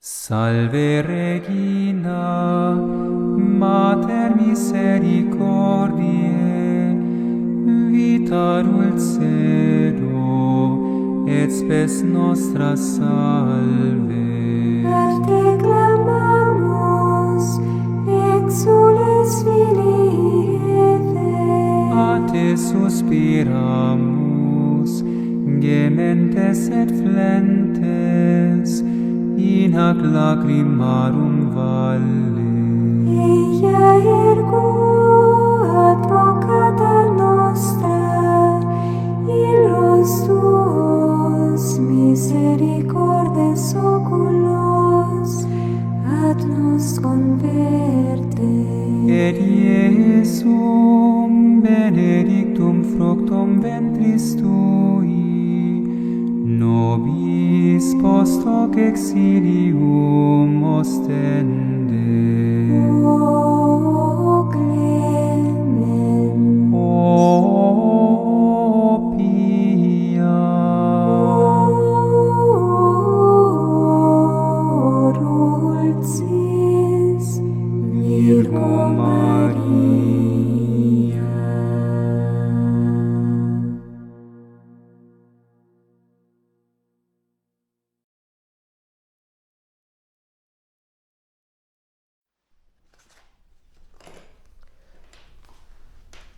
Salve Regina, Mater misericordiae, vita dulcedo, et spes nostra salve. Per te clamamus, exules filii Eve. A te suspiramus, gementes et flentes, in hac lacrimarum valle. Ea ergo advocata nostra, illos tuos misericordes oculos, ad nos converte. Et Iesum benedictum fructum ventris tui, nobis post hoc exilium ostende. O clemens, O pia, o dulcis Virgo Maria.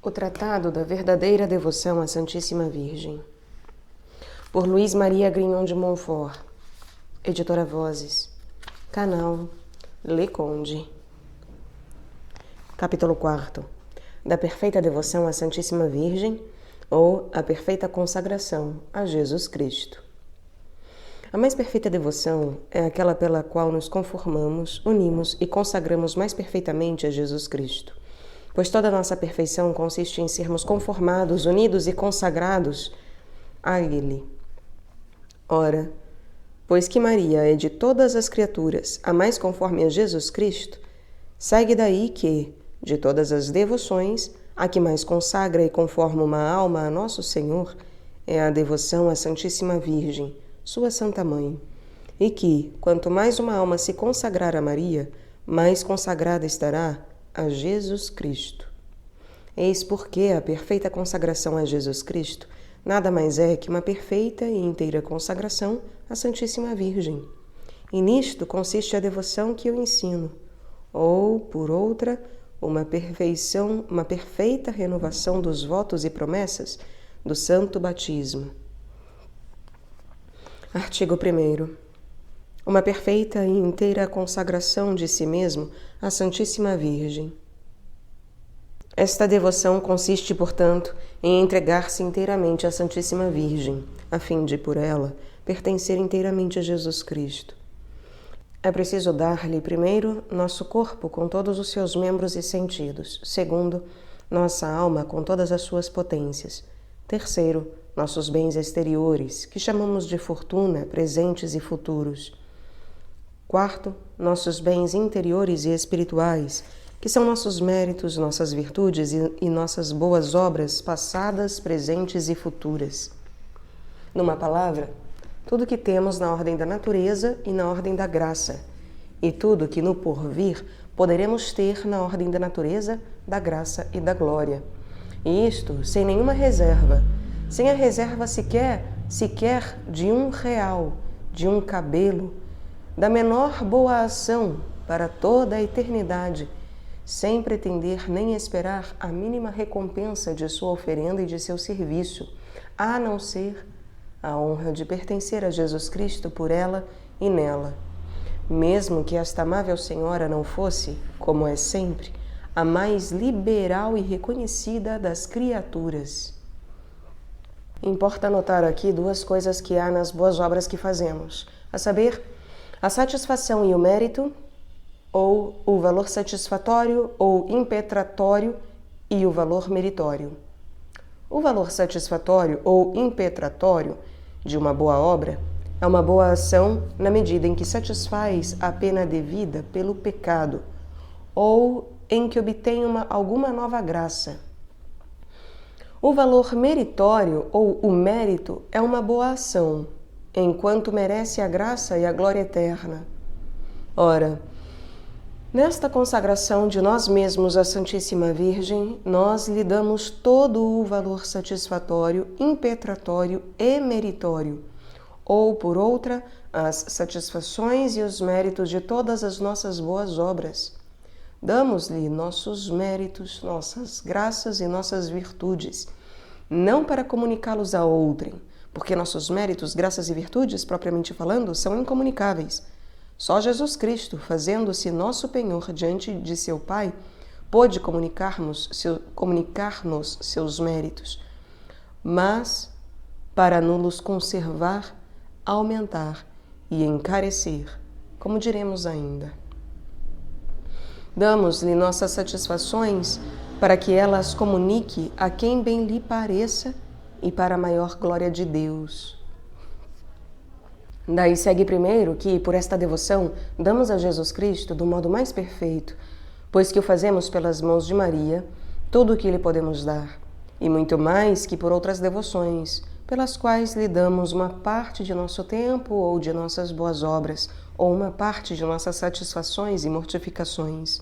O Tratado da Verdadeira Devoção à Santíssima Virgem, por Luís Maria Grignon de Montfort, editora Vozes, canal Leconde. Capítulo 4. Da perfeita devoção à Santíssima Virgem, ou a perfeita consagração a Jesus Cristo. A mais perfeita devoção é aquela pela qual nos conformamos, unimos e consagramos mais perfeitamente a Jesus Cristo. Pois toda a nossa perfeição consiste em sermos conformados, unidos e consagrados a Ele. Ora, pois que Maria é de todas as criaturas a mais conforme a Jesus Cristo, segue daí que, de todas as devoções, a que mais consagra e conforma uma alma a Nosso Senhor é a devoção à Santíssima Virgem, sua Santa Mãe, e que, quanto mais uma alma se consagrar a Maria, mais consagrada estará a Jesus Cristo. Eis porque a perfeita consagração a Jesus Cristo nada mais é que uma perfeita e inteira consagração à Santíssima Virgem. E nisto consiste a devoção que eu ensino, ou, por outra, uma perfeita renovação dos votos e promessas do Santo Batismo. Artigo 1º. Uma perfeita e inteira consagração de si mesmo à Santíssima Virgem. Esta devoção consiste, portanto, em entregar-se inteiramente à Santíssima Virgem, a fim de, por ela, pertencer inteiramente a Jesus Cristo. É preciso dar-lhe, primeiro, nosso corpo com todos os seus membros e sentidos. Segundo, nossa alma com todas as suas potências. Terceiro, nossos bens exteriores, que chamamos de fortuna, presentes e futuros. Quarto, nossos bens interiores e espirituais, que são nossos méritos, nossas virtudes e nossas boas obras passadas, presentes e futuras. Numa palavra, tudo que temos na ordem da natureza e na ordem da graça, e tudo que no porvir poderemos ter na ordem da natureza, da graça e da glória. E isto sem nenhuma reserva, sem a reserva sequer de R$1, de um cabelo, da menor boa ação para toda a eternidade, sem pretender nem esperar a mínima recompensa de sua oferenda e de seu serviço, a não ser a honra de pertencer a Jesus Cristo por ela e nela. Mesmo que esta amável Senhora não fosse, como é sempre, a mais liberal e reconhecida das criaturas. Importa notar aqui duas coisas que há nas boas obras que fazemos, a saber, a satisfação e o mérito, ou o valor satisfatório ou impetratório e o valor meritório. O valor satisfatório ou impetratório de uma boa obra é uma boa ação na medida em que satisfaz a pena devida pelo pecado ou em que obtém alguma nova graça. O valor meritório ou o mérito é uma boa ação, enquanto merece a graça e a glória eterna. Ora, nesta consagração de nós mesmos à Santíssima Virgem, nós lhe damos todo o valor satisfatório, impetratório e meritório, ou, por outra, as satisfações e os méritos de todas as nossas boas obras. Damos-lhe nossos méritos, nossas graças e nossas virtudes, não para comunicá-los a outrem, porque nossos méritos, graças e virtudes, propriamente falando, são incomunicáveis. Só Jesus Cristo, fazendo-se nosso penhor diante de seu Pai, pôde comunicar-nos seus méritos, mas para nulos conservar, aumentar e encarecer, como diremos ainda. Damos-lhe nossas satisfações para que elas comunique a quem bem lhe pareça e para a maior glória de Deus. Daí segue primeiro que, por esta devoção, damos a Jesus Cristo do modo mais perfeito, pois que o fazemos pelas mãos de Maria, tudo o que lhe podemos dar, e muito mais que por outras devoções, pelas quais lhe damos uma parte de nosso tempo ou de nossas boas obras, ou uma parte de nossas satisfações e mortificações.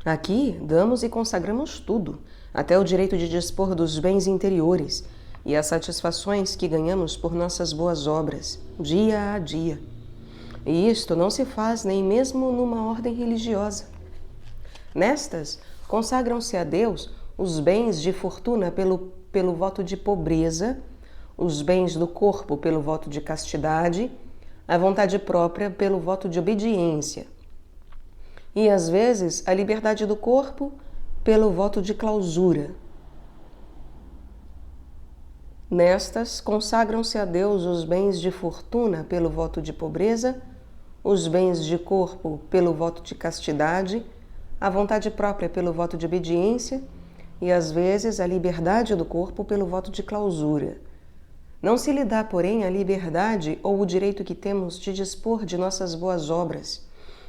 Aqui damos e consagramos tudo, até o direito de dispor dos bens interiores, e as satisfações que ganhamos por nossas boas obras, dia a dia. E isto não se faz nem mesmo numa ordem religiosa. Nestas, consagram-se a Deus os bens de fortuna pelo voto de pobreza, os bens do corpo pelo voto de castidade, a vontade própria pelo voto de obediência, e às vezes a liberdade do corpo pelo voto de clausura. Nestas, consagram-se a Deus os bens de fortuna pelo voto de pobreza, os bens de corpo pelo voto de castidade, a vontade própria pelo voto de obediência e, às vezes, a liberdade do corpo pelo voto de clausura. Não se lhe dá, porém, a liberdade ou o direito que temos de dispor de nossas boas obras,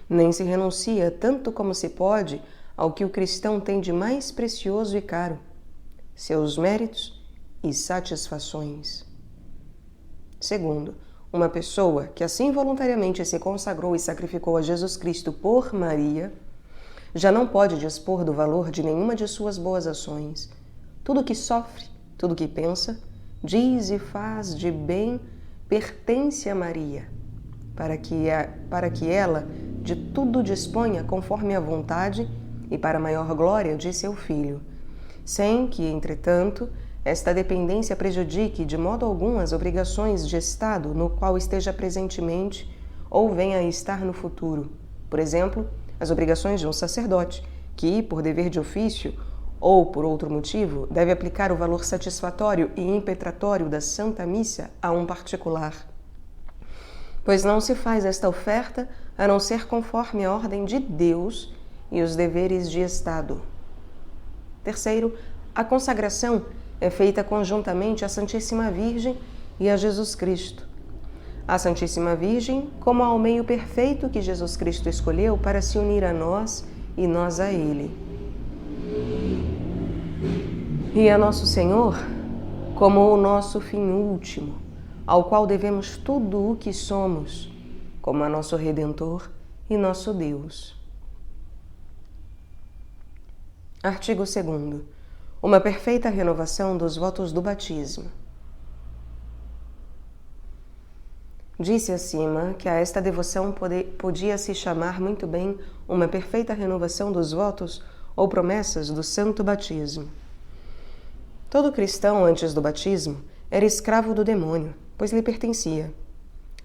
nem se renuncia tanto como se pode ao que o cristão tem de mais precioso e caro, seus méritos e satisfações. Segundo, uma pessoa que assim voluntariamente se consagrou e sacrificou a Jesus Cristo por Maria, já não pode dispor do valor de nenhuma de suas boas ações. Tudo que sofre, tudo que pensa, diz e faz de bem pertence a Maria, para que ela de tudo disponha conforme a vontade e para a maior glória de seu Filho, sem que, entretanto, esta dependência prejudique de modo algum as obrigações de Estado no qual esteja presentemente ou venha a estar no futuro. Por exemplo, as obrigações de um sacerdote, que, por dever de ofício ou por outro motivo, deve aplicar o valor satisfatório e impetratório da Santa Missa a um particular. Pois não se faz esta oferta a não ser conforme a ordem de Deus e os deveres de Estado. Terceiro, a consagração é feita conjuntamente à Santíssima Virgem e a Jesus Cristo. A Santíssima Virgem como ao meio perfeito que Jesus Cristo escolheu para se unir a nós e nós a Ele. E a Nosso Senhor como o nosso fim último, ao qual devemos tudo o que somos, como a nosso Redentor e nosso Deus. Artigo 2º. Uma perfeita renovação dos votos do batismo. Disse acima que a esta devoção podia se chamar muito bem uma perfeita renovação dos votos ou promessas do santo batismo. Todo cristão, antes do batismo, era escravo do demônio, pois lhe pertencia.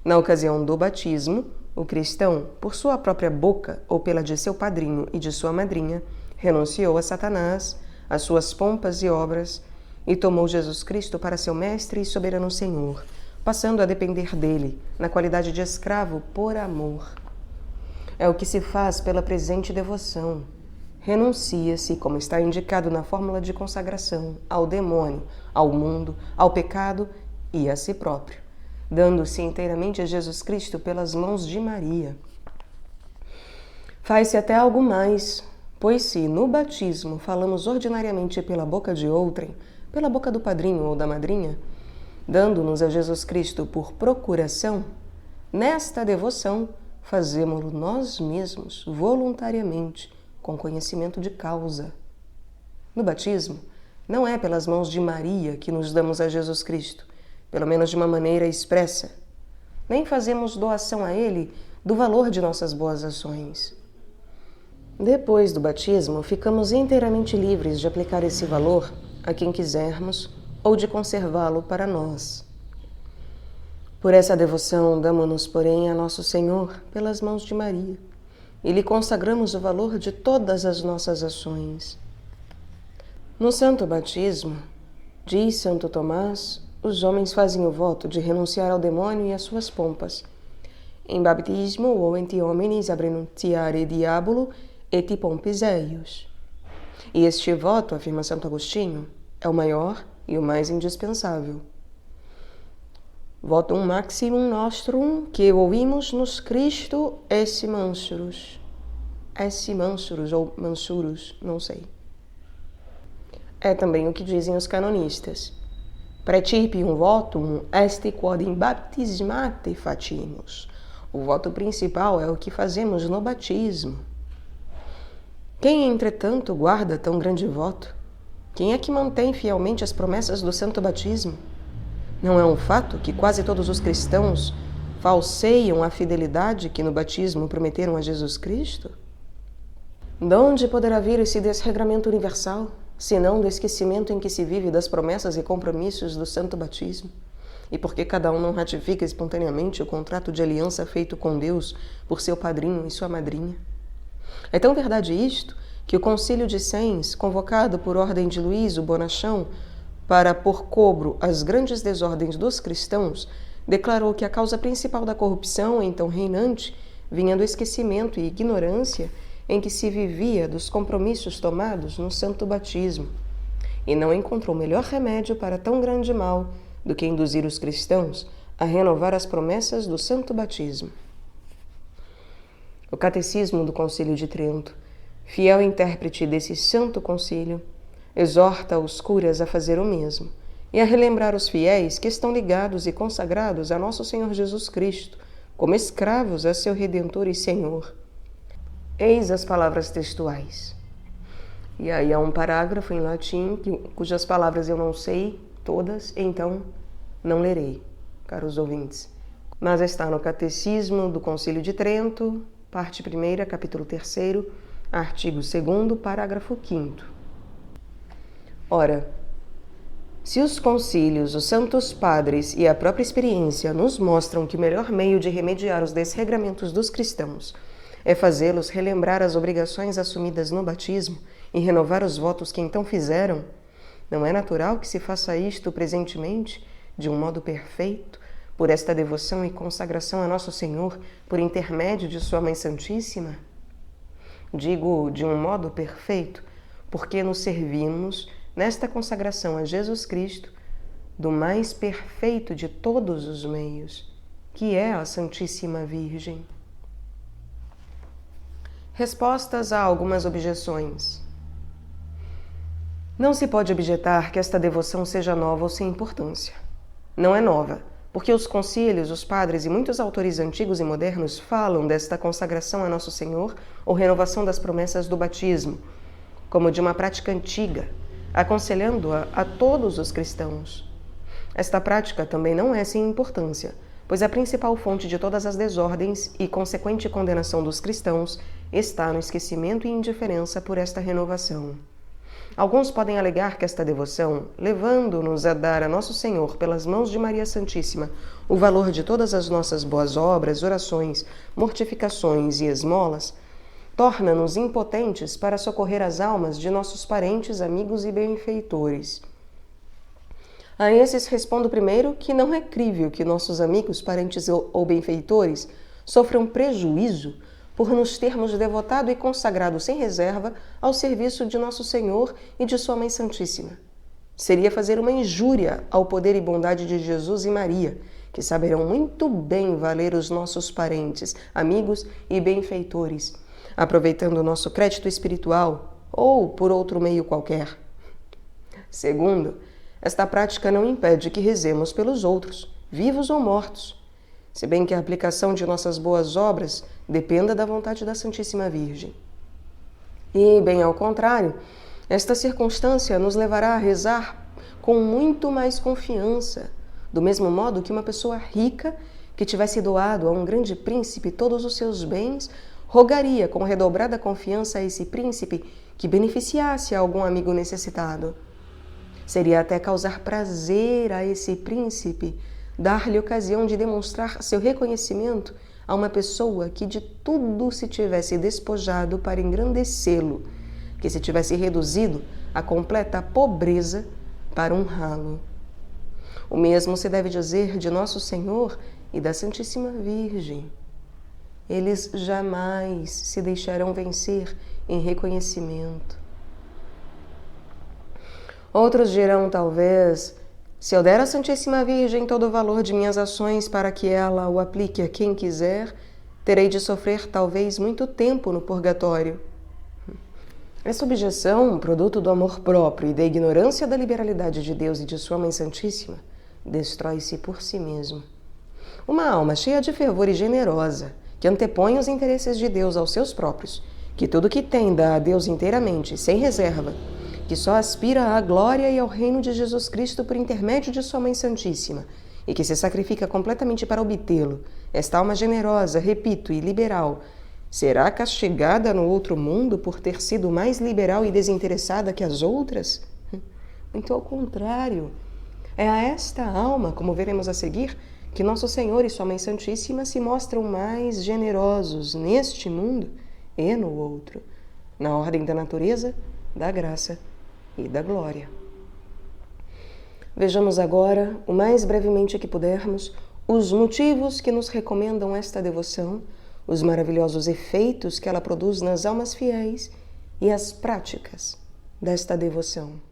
Na ocasião do batismo, o cristão, por sua própria boca ou pela de seu padrinho e de sua madrinha, renunciou a Satanás, as suas pompas e obras, e tomou Jesus Cristo para seu mestre e soberano Senhor, passando a depender dele, na qualidade de escravo por amor. É o que se faz pela presente devoção. Renuncia-se, como está indicado na fórmula de consagração, ao demônio, ao mundo, ao pecado e a si próprio, dando-se inteiramente a Jesus Cristo pelas mãos de Maria. Faz-se até algo mais, pois se no batismo falamos ordinariamente pela boca de outrem, pela boca do padrinho ou da madrinha, dando-nos a Jesus Cristo por procuração, nesta devoção fazemo-lo nós mesmos, voluntariamente, com conhecimento de causa. No batismo, não é pelas mãos de Maria que nos damos a Jesus Cristo, pelo menos de uma maneira expressa. Nem fazemos doação a Ele do valor de nossas boas ações. Depois do batismo, ficamos inteiramente livres de aplicar esse valor a quem quisermos ou de conservá-lo para nós. Por essa devoção, damo-nos, porém, a Nosso Senhor pelas mãos de Maria e lhe consagramos o valor de todas as nossas ações. No Santo Batismo, diz Santo Tomás, os homens fazem o voto de renunciar ao demônio e às suas pompas. Em baptismo voenti homines a renunciare diabolo et pompis eius. E este voto, afirma Santo Agostinho, é o maior e o mais indispensável. Votum maximum nostrum que ouvimos nos Cristo esse mansurus. Esse mansurus ou mansurus, não sei. É também o que dizem os canonistas. Precipium votum est quod in baptismate facimus. O voto principal é o que fazemos no batismo. Quem, entretanto, guarda tão grande voto? Quem é que mantém fielmente as promessas do santo batismo? Não é um fato que quase todos os cristãos falseiam a fidelidade que no batismo prometeram a Jesus Cristo? De onde poderá vir esse desregramento universal, senão do esquecimento em que se vive das promessas e compromissos do santo batismo? E por que cada um não ratifica espontaneamente o contrato de aliança feito com Deus por seu padrinho e sua madrinha? É tão verdade isto que o Concílio de Sens, convocado por ordem de Luís o Bonachão para pôr cobro às grandes desordens dos cristãos, declarou que a causa principal da corrupção, então reinante, vinha do esquecimento e ignorância em que se vivia dos compromissos tomados no santo batismo, e não encontrou melhor remédio para tão grande mal do que induzir os cristãos a renovar as promessas do santo batismo. O Catecismo do Concílio de Trento, fiel intérprete desse santo concílio, exorta os curas a fazer o mesmo e a relembrar os fiéis que estão ligados e consagrados a nosso Senhor Jesus Cristo, como escravos a seu Redentor e Senhor. Eis as palavras textuais. E aí há um parágrafo em latim, cujas palavras eu não sei todas, então não lerei, caros ouvintes. Mas está no Catecismo do Concílio de Trento, parte 1ª, capítulo 3º, artigo 2º, parágrafo 5º. Ora, se os concílios, os santos padres e a própria experiência nos mostram que o melhor meio de remediar os desregramentos dos cristãos é fazê-los relembrar as obrigações assumidas no batismo e renovar os votos que então fizeram, não é natural que se faça isto presentemente, de um modo perfeito, por esta devoção e consagração a Nosso Senhor, por intermédio de Sua Mãe Santíssima? Digo de um modo perfeito, porque nos servimos, nesta consagração a Jesus Cristo, do mais perfeito de todos os meios, que é a Santíssima Virgem. Respostas a algumas objeções. Não se pode objetar que esta devoção seja nova ou sem importância. Não é nova, porque os concílios, os padres e muitos autores antigos e modernos falam desta consagração a Nosso Senhor ou renovação das promessas do batismo, como de uma prática antiga, aconselhando-a a todos os cristãos. Esta prática também não é sem importância, pois a principal fonte de todas as desordens e consequente condenação dos cristãos está no esquecimento e indiferença por esta renovação. Alguns podem alegar que esta devoção, levando-nos a dar a Nosso Senhor pelas mãos de Maria Santíssima o valor de todas as nossas boas obras, orações, mortificações e esmolas, torna-nos impotentes para socorrer as almas de nossos parentes, amigos e benfeitores. A esses respondo primeiro que não é crível que nossos amigos, parentes ou benfeitores sofram prejuízo por nos termos devotado e consagrado sem reserva ao serviço de Nosso Senhor e de Sua Mãe Santíssima. Seria fazer uma injúria ao poder e bondade de Jesus e Maria, que saberão muito bem valer os nossos parentes, amigos e benfeitores, aproveitando o nosso crédito espiritual ou por outro meio qualquer. Segundo, esta prática não impede que rezemos pelos outros, vivos ou mortos. se bem que a aplicação de nossas boas obras dependa da vontade da Santíssima Virgem. E, bem ao contrário, esta circunstância nos levará a rezar com muito mais confiança, do mesmo modo que uma pessoa rica que tivesse doado a um grande príncipe todos os seus bens, rogaria com redobrada confiança a esse príncipe que beneficiasse a algum amigo necessitado. Seria até causar prazer a esse príncipe dar-lhe ocasião de demonstrar seu reconhecimento a uma pessoa que de tudo se tivesse despojado para engrandecê-lo, que se tivesse reduzido à completa pobreza para honrá-lo. O mesmo se deve dizer de Nosso Senhor e da Santíssima Virgem. Eles jamais se deixarão vencer em reconhecimento. Outros dirão, talvez, se eu der à Santíssima Virgem todo o valor de minhas ações para que ela o aplique a quem quiser, terei de sofrer talvez muito tempo no purgatório. Essa objeção, produto do amor próprio e da ignorância da liberalidade de Deus e de Sua Mãe Santíssima, destrói-se por si mesmo. Uma alma cheia de fervor e generosa, que antepõe os interesses de Deus aos seus próprios, que tudo que tem dá a Deus inteiramente, sem reserva, que só aspira à glória e ao reino de Jesus Cristo por intermédio de Sua Mãe Santíssima, e que se sacrifica completamente para obtê-lo, esta alma generosa, repito, e liberal, será castigada no outro mundo por ter sido mais liberal e desinteressada que as outras? Muito ao contrário. É a esta alma, como veremos a seguir, que Nosso Senhor e Sua Mãe Santíssima se mostram mais generosos neste mundo e no outro, na ordem da natureza, da graça e da glória. Vejamos agora, o mais brevemente que pudermos, os motivos que nos recomendam esta devoção, os maravilhosos efeitos que ela produz nas almas fiéis e as práticas desta devoção.